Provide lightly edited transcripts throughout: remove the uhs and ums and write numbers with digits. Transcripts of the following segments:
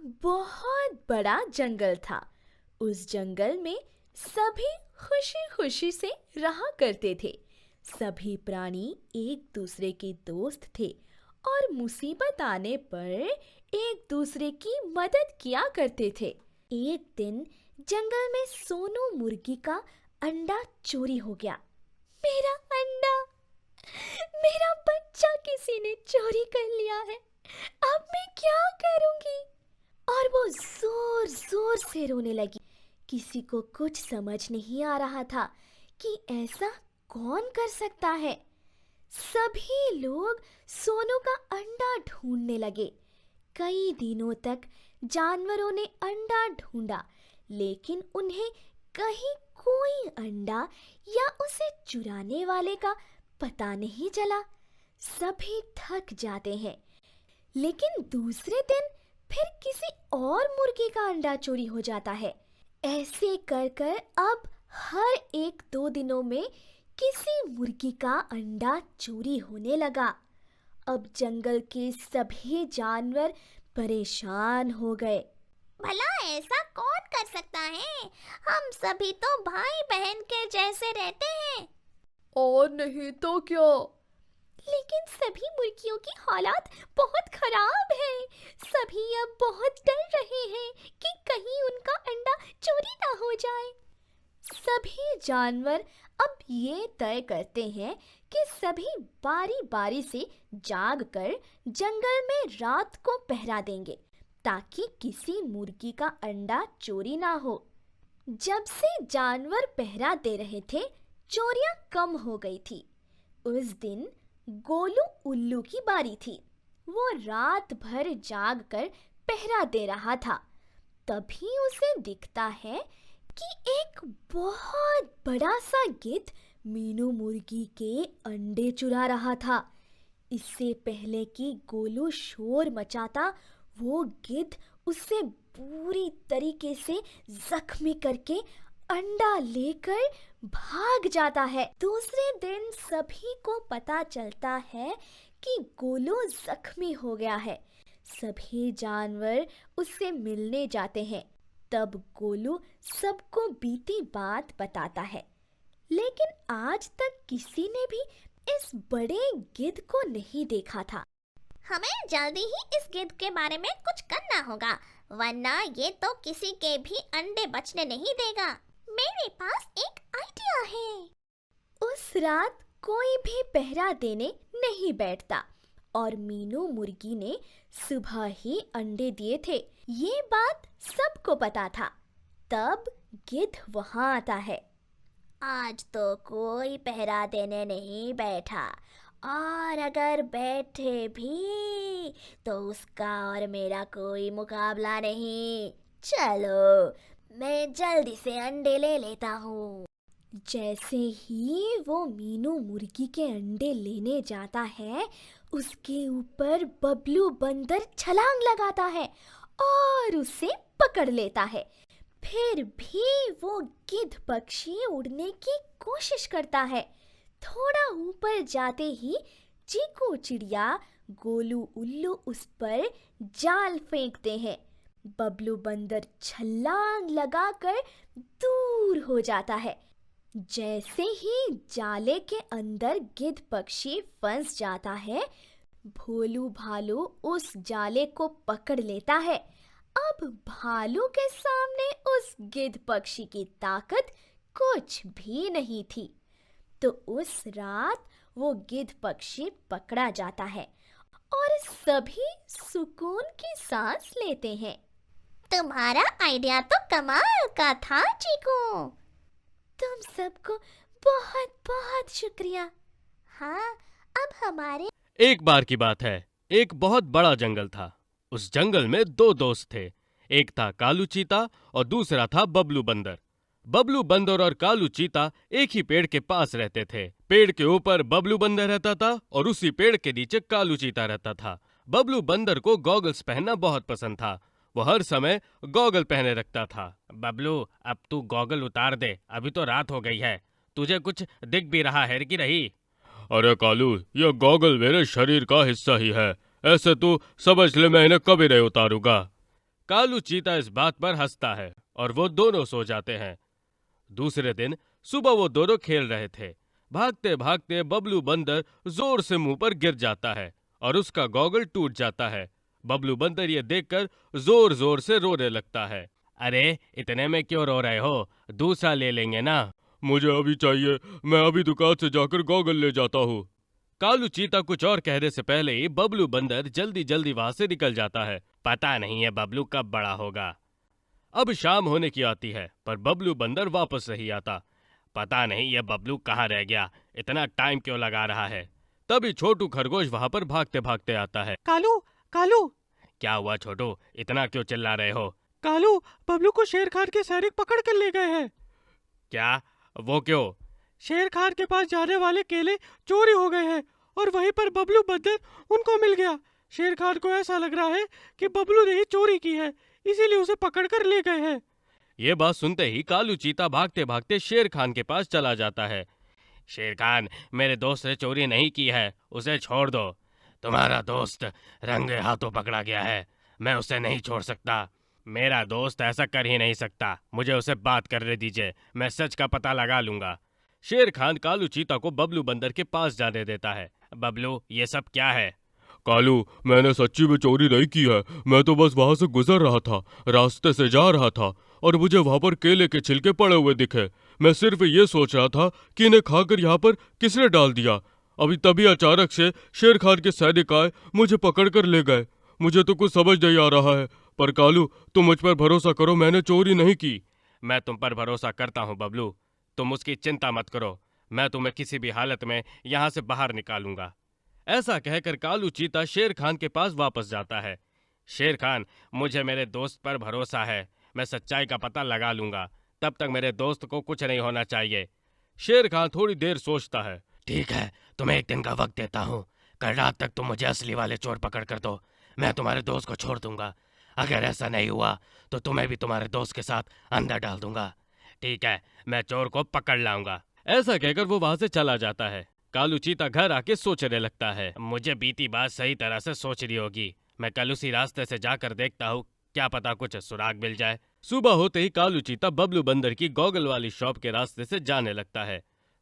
बहुत बड़ा जंगल था। उस जंगल में सभी खुशी खुशी से रहा करते थे। सभी प्राणी एक दूसरे के दोस्त थे और मुसीबत आने पर एक दूसरे की मदद किया करते थे। एक दिन जंगल में सोनू मुर्गी का अंडा चोरी हो गया। मेरा अंडा, मेरा बच्चा किसी ने चोरी कर लिया है। अब मैं क्या करूंगी? और वो जोर जोर से रोने लगी। किसी को कुछ समझ नहीं आ रहा था कि ऐसा कौन कर सकता है। सभी लोग सोनू का अंडा ढूंढने लगे। कई दिनों तक जानवरों ने अंडा ढूंढा, लेकिन उन्हें कहीं कोई अंडा या उसे चुराने वाले का पता नहीं चला। सभी थक जाते हैं, लेकिन दूसरे दिन फिर किसी और मुर्गी का अंडा चोरी हो जाता है। ऐसे कर कर अब हर 1-2 दिनों में किसी मुर्गी का अंडा चोरी होने लगा। अब जंगल के सभी जानवर परेशान हो गए। भला ऐसा कौन कर सकता है? हम सभी तो भाई बहन के जैसे रहते हैं। और नहीं तो क्या? लेकिन सभी मुर्गियों की हालत बहुत खराब है। सभी अब बहुत डर रहे हैं कि कहीं उनका अंडा चोरी ना हो जाए। सभी जानवर अब ये तय करते हैं कि सभी बारी बारी से जाग कर जंगल में रात को पहरा देंगे, ताकि किसी मुर्गी का अंडा चोरी ना हो। जब से जानवर पहरा दे रहे थे, चोरियां कम हो गई थी। उस दिन गोलू उल्लू की बारी थी। वो रात भर जाग कर पहरा दे रहा था। तभी उसे दिखता है कि एक बहुत बड़ा सा गिद्ध मीनू मुर्गी के अंडे चुरा रहा था। इससे पहले कि गोलू शोर मचाता, वो गिद्ध उसे पूरी तरीके से जख्मी करके अंडा लेकर भाग जाता है। दूसरे दिन सभी को पता चलता है कि गोलू जख्मी हो गया है। सभी जानवर उससे मिलने जाते हैं। तब गोलू सबको बीती बात बताता है, लेकिन आज तक किसी ने भी इस बड़े गिद्ध को नहीं देखा था। हमें जल्दी ही इस गिद्ध के बारे में कुछ करना होगा, वरना ये तो किसी के भी अंडे बचने नहीं देगा। मेरे पास एक आइडिया है। उस रात कोई भी पहरा देने नहीं बैठता और मीनू मुर्गी ने सुबह ही अंडे दिए थे। ये बात सबको पता था। तब गिद्ध वहां आता है। आज तो कोई पहरा देने नहीं बैठा, और अगर बैठे भी तो उसका और मेरा कोई मुकाबला नहीं। चलो, मैं जल्दी से अंडे ले लेता हूँ। जैसे ही वो मीनू मुर्गी के अंडे लेने जाता है, उसके ऊपर बबलू बंदर छलांग लगाता है और उसे पकड़ लेता है। फिर भी वो गिद्ध पक्षी उड़ने की कोशिश करता है। थोड़ा ऊपर जाते ही चीकू चिड़िया, गोलू उल्लू उस पर जाल फेंकते हैं। बबलू बंदर छलांग लगाकर दूर हो जाता है। जैसे ही जाले के अंदर गिद्ध पक्षी फंस जाता है, भोलू भालू उस जाले को पकड़ लेता है। अब भालू के सामने उस गिद्ध पक्षी की ताकत कुछ भी नहीं थी। तो उस रात वो गिद्ध पक्षी पकड़ा जाता है और सभी सुकून की सांस लेते हैं। तुम्हारा आइडिया तो कमाल का था चीकू। तुम सबको बहुत बहुत शुक्रिया। हाँ, अब हमारे एक बार की बात है, एक बहुत बड़ा जंगल था। उस जंगल में 2 दोस्त थे। एक था कालू चीता और दूसरा था बबलू बंदर। बबलू बंदर और कालू चीता एक ही पेड़ के पास रहते थे। पेड़ के ऊपर बबलू बंदर रहता था और उसी पेड़ के नीचे कालू चीता रहता था। बबलू बंदर को गॉगल्स पहनना बहुत पसंद था। वो हर समय गॉगल पहने रखता था। बबलू, अब तू गॉगल उतार दे, अभी तो रात हो गई है। तुझे कुछ दिख भी रहा है कि नहीं? अरे कालू, यह गॉगल मेरे शरीर का हिस्सा ही है। ऐसे तू समझ ले, मैं इन्हें कभी नहीं उतारूंगा। कालू चीता इस बात पर हंसता है और वो दोनों सो जाते हैं। दूसरे दिन सुबह वो दोनों खेल रहे थे। भागते भागते बबलू बंदर जोर से मुंह पर गिर जाता है और उसका गॉगल टूट जाता है। बबलू बंदर ये देखकर जोर जोर से रोने लगता है। अरे इतने में क्यों रो रहे हो, दूसरा ले लेंगे ना। मुझे अभी चाहिए, मैं अभी दुकान से जाकर गॉगल ले जाता हूँ। कालू चीता कुछ और कहने से पहले ही बबलू बंदर जल्दी जल्दी वहां से निकल जाता है। पता नहीं है बबलू कब बड़ा होगा। अब शाम होने की आती है पर बबलू बंदर वापस नहीं आता। पता नहीं ये बबलू कहाँ रह गया, इतना टाइम क्यों लगा रहा है। तभी छोटू खरगोश वहां पर भागते भागते आता है। कालू कालू क्या हुआ छोटू, इतना क्यों चिल्ला रहे हो। कालू, बबलू को शेर खान के सैनिक पकड़ कर ले गए हैं। क्या, वो क्यों। शेर खान के पास जाने वाले केले चोरी हो गए हैं और वहीं पर बबलू बंदर उनको मिल गया। शेर खान को ऐसा लग रहा है कि बबलू ने ही चोरी की है, इसीलिए उसे पकड़ कर ले गए हैं। ये बात सुनते ही कालू चीता भागते भागते शेर खान के पास चला जाता है। शेर खान, मेरे दोस्त ने चोरी नहीं की है, उसे छोड़ दो। तुम्हारा दोस्त रंगे हाथों पकड़ा गया है, मैं उसे नहीं छोड़ सकता। मेरा दोस्त ऐसा कर ही नहीं सकता, मुझे उसे बात करने दीजिए, मैं सच का पता लगा लूंगा। शेर खान कालू चीता को बबलू बंदर के पास जाने देता है। बबलू, ये सब क्या है। कालू, मैंने सच्ची में चोरी नहीं की है, मैं तो बस वहां से गुजर रहा था, रास्ते से जा रहा था और मुझे वहां पर केले के छिलके पड़े हुए दिखे। मैं सिर्फ ये सोच रहा था कि इन्हें खाकर यहाँ पर किसने डाल दिया। अभी तभी अचानक से शेर खान के सैनिक आए, मुझे पकड़ कर ले गए। मुझे तो कुछ समझ नहीं आ रहा है, पर कालू तुम मुझ पर भरोसा करो, मैंने चोरी नहीं की। मैं तुम पर भरोसा करता हूँ बबलू, तुम उसकी चिंता मत करो, मैं तुम्हें किसी भी हालत में यहाँ से बाहर निकालूंगा। ऐसा कहकर कालू चीता शेर खान के पास वापस जाता है। शेर खान, मुझे मेरे दोस्त पर भरोसा है, मैं सच्चाई का पता लगा लूंगा, तब तक मेरे दोस्त को कुछ नहीं होना चाहिए। शेर खान थोड़ी देर सोचता है। ठीक है, तुम्हें एक दिन का वक्त देता हूँ, कल रात तक तुम मुझे असली वाले चोर पकड़ कर दो, मैं तुम्हारे दोस्त को छोड़ दूंगा। अगर ऐसा नहीं हुआ तो तुम्हें भी तुम्हारे दोस्त के साथ अंदर डाल दूंगा। ठीक है, मैं चोर को पकड़ लाऊंगा। ऐसा कहकर वो वहां से चला जाता है। कालू चीता घर आके सोचने लगता है। मुझे बीती बात सही तरह से सोच रही होगी, मैं कल उसी रास्ते से जाकर देखता हूँ, क्या पता कुछ सुराग मिल जाए। सुबह होते ही कालू चीता बबलू बंदर की गॉगल वाली शॉप के रास्ते से जाने लगता है।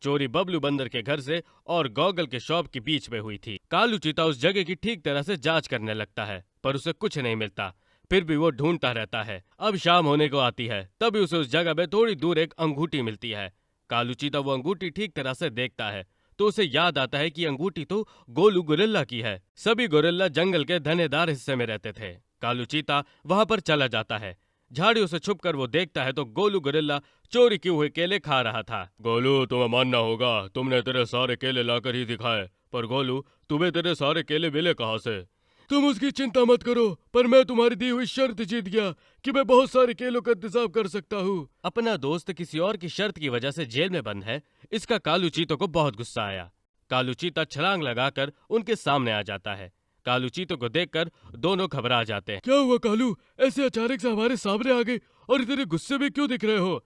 चोरी बबलू बंदर के घर से और गॉगल के शॉप के बीच में हुई थी। कालू चीता उस जगह की ठीक तरह से जांच करने लगता है पर उसे कुछ नहीं मिलता। फिर भी वो ढूंढता रहता है। अब शाम होने को आती है, तभी उसे उस जगह में थोड़ी दूर एक अंगूठी मिलती है। कालू चीता वो अंगूठी ठीक तरह से देखता है तो उसे याद आता है कि अंगूठी तो गोलू गोरिल्ला की है। सभी गोरिल्ला जंगल के घनेदार हिस्से में रहते थे। कालू चीता वहां पर चला जाता है। झाड़ियों से छुपकर वो देखता है तो गोलू गोरिल्ला चोरी किए हुए केले खा रहा था। गोलू, तुम्हें मानना होगा, तुमने तेरे सारे केले लाकर ही दिखाए, पर गोलू तुम्हें तेरे सारे केले मिले कहाँ से। तुम उसकी चिंता मत करो, पर मैं तुम्हारी दी हुई शर्त जीत गया कि मैं बहुत सारे केलों का इंतजाम कर सकता हूँ। अपना दोस्त किसी और की शर्त की वजह से जेल में बंद है, इसका कालू चीतों को बहुत गुस्सा आया। कालू चीता छलांग लगाकर उनके सामने आ जाता है। कालू चीतों को देखकर दोनों घबरा जाते हैं। क्या हुआ कालू, ऐसे अचानक से हमारे सामने आ गए और इतने गुस्से में क्यों दिख रहे हो।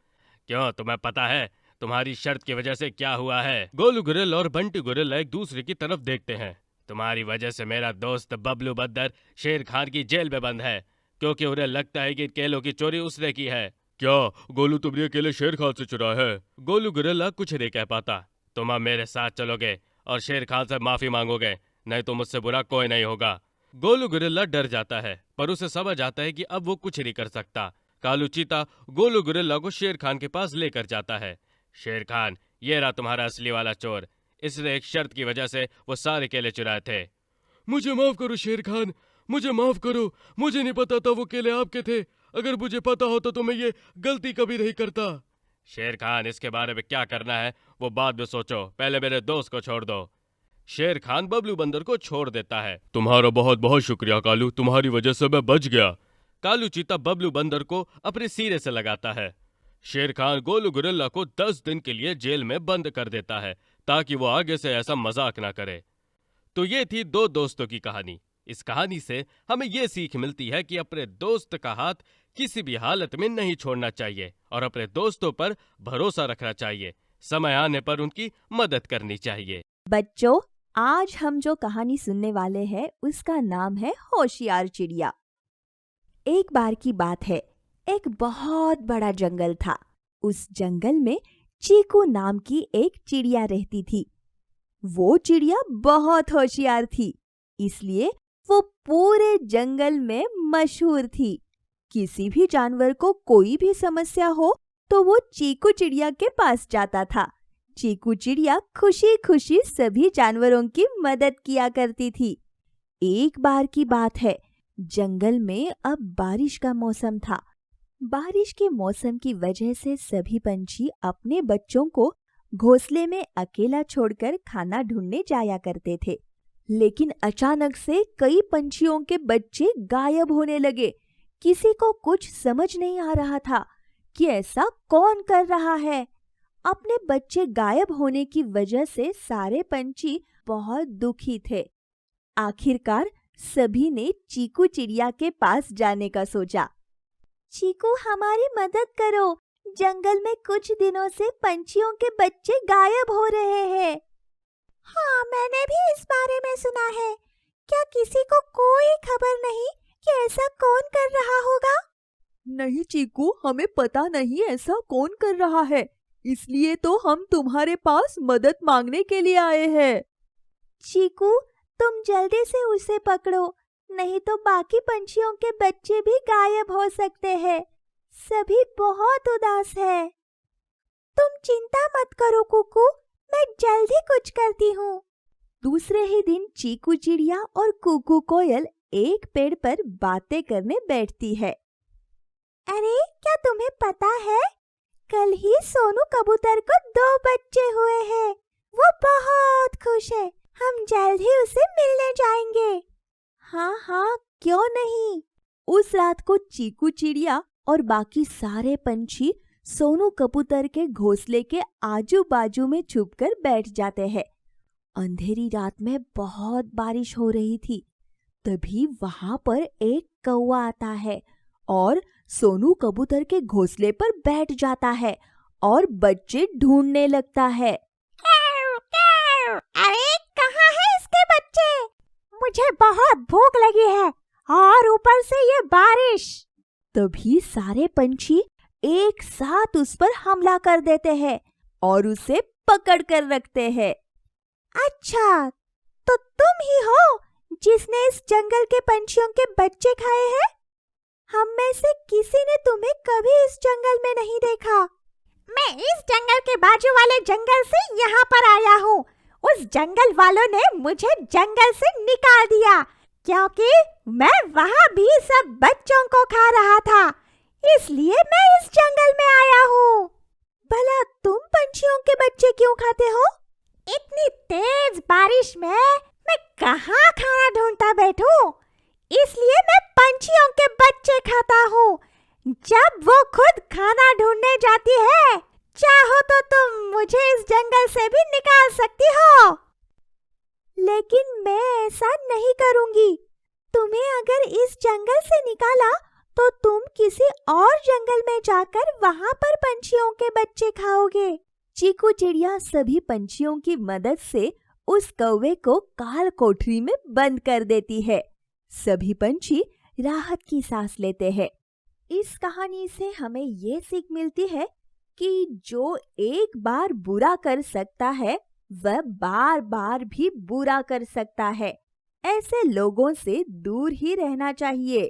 क्यों, तुम्हें पता है तुम्हारी शर्त की वजह से क्या हुआ है। गोलू गोरिल्ला और बंटी गोरिल्ला एक दूसरे की तरफ देखते हैं। तुम्हारी वजह से मेरा दोस्त बबलू बंदर शेर खान की जेल में बंद है, क्योंकि उन्हें लगता है कि केलों की चोरी उसने की है। क्या गोलू, तुमने ये केले शेर खान से चुराए हैं। गोलू गोरिल्ला कुछ नहीं कह पाता। तुम अब मेरे साथ चलोगे और शेर खान से माफी मांगोगे, नहीं तो मुझसे बुरा कोई नहीं होगा। गोलू गोरिल्ला डर जाता है पर उसे समझ आता है कि अब वो कुछ नहीं कर सकता। कालू चीता गोलू गोरिल्ला को शेर खान के पास लेकर जाता है। शेर खान, ये रहा तुम्हारा असली वाला चोर, इसने एक शर्त की वजह से वो सारे केले चुराए थे। मुझे माफ करो शेर खान, मुझे माफ करो, मुझे नहीं पता था वो केले आपके थे। अगर मुझे पता होता तो मैं ये गलती कभी नहीं करता। शेर खान, इसके बारे में क्या करना है वो बाद में सोचो, पहले मेरे दोस्त को छोड़ दो। शेर खान बबलू बंदर को छोड़ देता है। तुम्हारा बहुत बहुत शुक्रिया कालू, तुम्हारी वजह से मैं बच गया। कालू चीता बबलू बंदर को अपने सीने से लगाता है। शेर खान गोलू गोरिल्ला को 10 दिन के लिए जेल में बंद कर देता है ताकि वो आगे से ऐसा मजाक ना करे। तो ये थी दो दोस्तों की कहानी। इस कहानी से हमें ये सीख मिलती है कि अपने दोस्त का हाथ किसी भी हालत में नहीं छोड़ना चाहिए और अपने दोस्तों पर भरोसा रखना चाहिए। समय आने पर उनकी मदद करनी चाहिए। बच्चों, आज हम जो कहानी सुनने वाले हैं उसका नाम है होशियार चिड़िया। एक बार की बात है, एक बहुत बड़ा जंगल था। उस जंगल में चीकू नाम की एक चिड़िया रहती थी। वो चिड़िया बहुत होशियार थी, इसलिए वो पूरे जंगल में मशहूर थी। किसी भी जानवर को कोई भी समस्या हो तो वो चीकू चिड़िया के पास जाता था। चीकू चिड़िया खुशी खुशी सभी जानवरों की मदद किया करती थी। एक बार की बात है, जंगल में अब बारिश का मौसम था। बारिश के मौसम की वजह से सभी पंछी अपने बच्चों को घोंसले में अकेला छोड़कर खाना ढूंढने जाया करते थे। लेकिन अचानक से कई पंछियों के बच्चे गायब होने लगे। किसी को कुछ समझ नहीं आ रहा था कि ऐसा कौन कर रहा है। अपने बच्चे गायब होने की वजह से सारे पंछी बहुत दुखी थे। आखिरकार सभी ने चीकू चिड़िया के पास जाने का सोचा। चीकू, हमारी मदद करो, जंगल में कुछ दिनों से पंछियों के बच्चे गायब हो रहे हैं। हाँ, मैंने भी इस बारे में सुना है। क्या किसी को कोई खबर नहीं कि ऐसा कौन कर रहा होगा? नहीं चीकू, हमें पता नहीं ऐसा कौन कर रहा है, इसलिए तो हम तुम्हारे पास मदद मांगने के लिए आए हैं। चीकू, तुम जल्दी से उसे पकड़ो, नहीं तो बाकी पंछियों के बच्चे भी गायब हो सकते हैं। सभी बहुत उदास है। तुम चिंता मत करो कुकू, मैं जल्दी कुछ करती हूँ। दूसरे ही दिन चीकू चिड़िया और कुकू कोयल एक पेड़ पर बातें करने बैठती है। अरे, क्या तुम्हें पता है, कल ही सोनू कबूतर को 2 बच्चे हुए हैं। वो बहुत खुश है। हम जल्द ही उसे मिलने जाएंगे। हाँ हाँ, क्यों नहीं। उस रात को चीकू चिड़िया और बाकी सारे पंछी सोनू कबूतर के घोंसले के आजू बाजू में छुपकर बैठ जाते हैं। अंधेरी रात में बहुत बारिश हो रही थी। तभी वहां पर एक कौवा आता है और सोनू कबूतर के घोंसले पर बैठ जाता है और बच्चे ढूंढने लगता है। अरे, कहाँ है इसके बच्चे? मुझे बहुत भूख लगी है और ऊपर से ये बारिश। तभी सारे पंछी एक साथ उस पर हमला कर देते हैं और उसे पकड़ कर रखते हैं। अच्छा, तो तुम ही हो जिसने इस जंगल के पंछियों के बच्चे खाए हैं? हम में से किसी ने तुम्हें कभी इस जंगल में नहीं देखा। मैं इस जंगल के बाजू वाले जंगल से यहाँ पर आया हूँ। उस जंगल वालों ने मुझे जंगल से निकाल दिया क्योंकि मैं वहाँ भी सब बच्चों को खा रहा था, इसलिए मैं इस जंगल में आया हूँ। भला तुम पंछियों के बच्चे क्यों खाते हो? इतनी तेज बारिश में मैं कहाँ खाना ढूंढता बैठूं? इसलिए मैं पंछियों के बच्चे खाता हूँ। जब वो खुद खाना ढूंढने जाती है, चाहो तो तुम मुझे इस जंगल से भी निकाल सकती हो। लेकिन मैं ऐसा नहीं करूंगी। तुम्हें अगर इस जंगल से निकाला तो तुम किसी और जंगल में जाकर वहां पर पंछियों के बच्चे खाओगे। चीकू चिड़िया सभी पंछियों की मदद से उस कौवे को काल कोठरी में बंद कर देती है। सभी पंछी राहत की सांस लेते हैं। इस कहानी से हमें ये सीख मिलती है कि जो एक बार बुरा कर सकता है वह बार बार भी बुरा कर सकता है। ऐसे लोगों से दूर ही रहना चाहिए।